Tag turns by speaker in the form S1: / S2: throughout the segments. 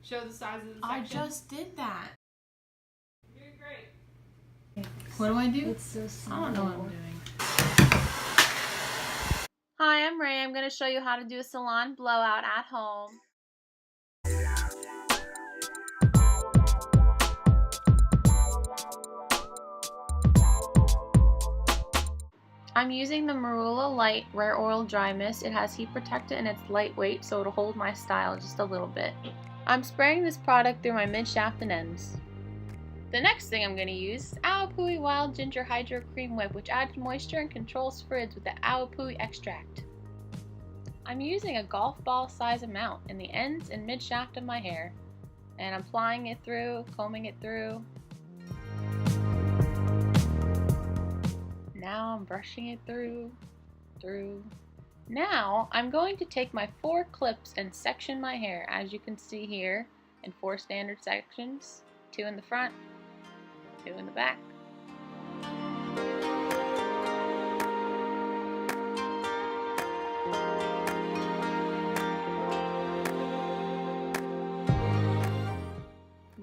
S1: Show the size of the section.
S2: I just did that.
S1: You're doing great.
S2: What do I do?
S3: It's so small.
S2: I don't know what I'm doing. Hi, I'm Ray. I'm going to show you how to do a salon blowout at home. I'm using the Marula Light Rare Oil Dry Mist. It has heat protectant and it's lightweight, so it'll hold my style just a little bit. I'm spraying this product through my mid-shaft and ends. The next thing I'm going to use is Awapui Wild Ginger Hydro Cream Whip, which adds moisture and controls frizz with the Awapui extract. I'm using a golf ball size amount in the ends and mid-shaft of my hair, and I'm applying it through, combing it through. Now I'm brushing it through. Now I'm going to take my 4 clips and section my hair, as you can see here, in 4 standard sections, 2 in the front, 2 in the back.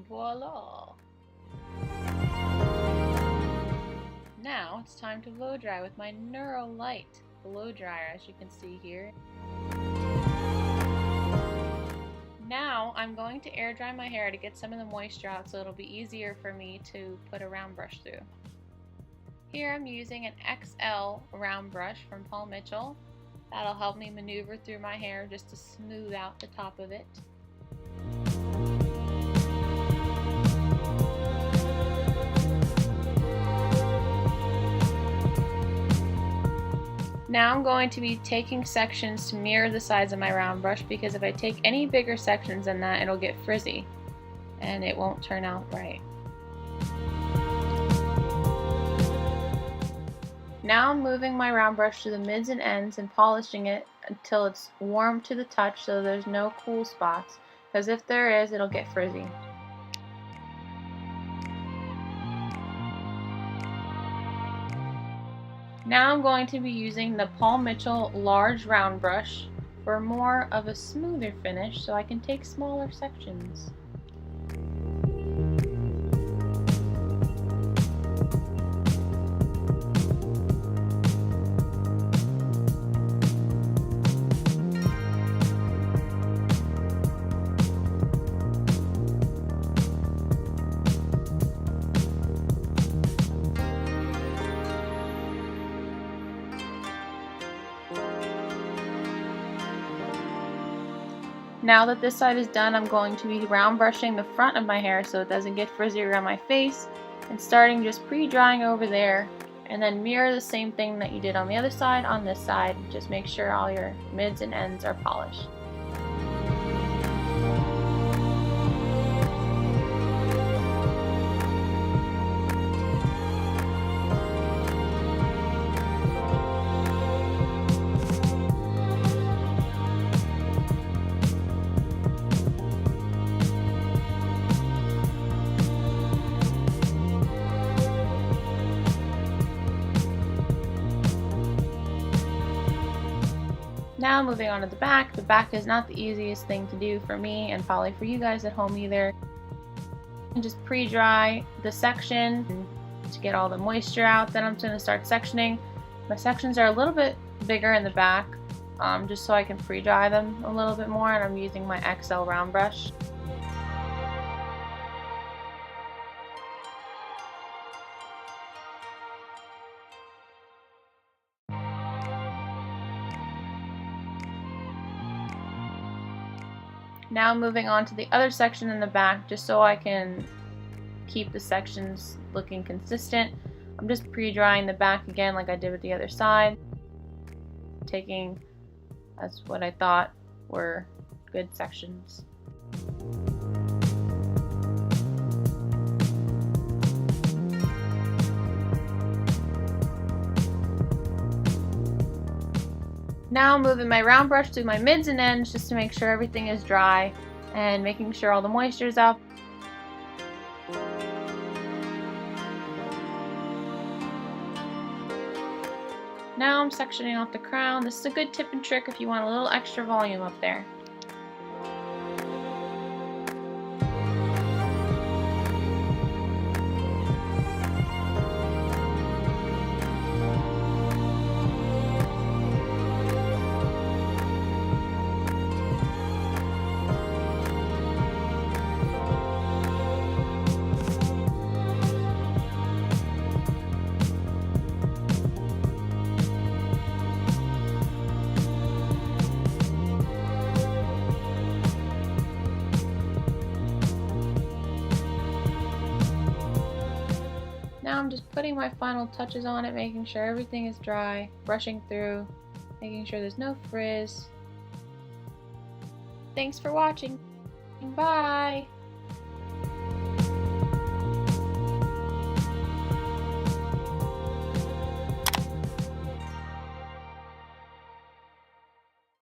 S2: Voila! Now it's time to blow dry with my Neuro Light blow dryer, as you can see here. Now I'm going to air dry my hair to get some of the moisture out so it'll be easier for me to put a round brush through. Here I'm using an XL round brush from Paul Mitchell. That'll help me maneuver through my hair just to smooth out the top of it. Now I'm going to be taking sections to mirror the size of my round brush, because if I take any bigger sections than that, it'll get frizzy and it won't turn out right. Now I'm moving my round brush to the mids and ends and polishing it until it's warm to the touch so there's no cool spots, because if there is, it'll get frizzy. Now I'm going to be using the Paul Mitchell large round brush for more of a smoother finish so I can take smaller sections. Now that this side is done, I'm going to be round brushing the front of my hair so it doesn't get frizzy around my face, and starting just pre-drying over there, and then mirror the same thing that you did on the other side on this side. Just make sure all your mids and ends are polished. Now moving on to the back. The back is not the easiest thing to do for me, and probably for you guys at home either. And just pre-dry the section to get all the moisture out. Then I'm going to start sectioning. My sections are a little bit bigger in the back, just so I can pre-dry them a little bit more, and I'm using my XL round brush. Now moving on to the other section in the back, just so I can keep the sections looking consistent. I'm just pre-drying the back again like I did with the other side. Taking as what I thought were good sections. Now I'm moving my round brush through my mids and ends just to make sure everything is dry and making sure all the moisture is out. Now I'm sectioning off the crown. This is a good tip and trick if you want a little extra volume up there. putting my final touches on it, making sure everything is dry, brushing through, making sure there's no frizz. Thanks for watching. Bye!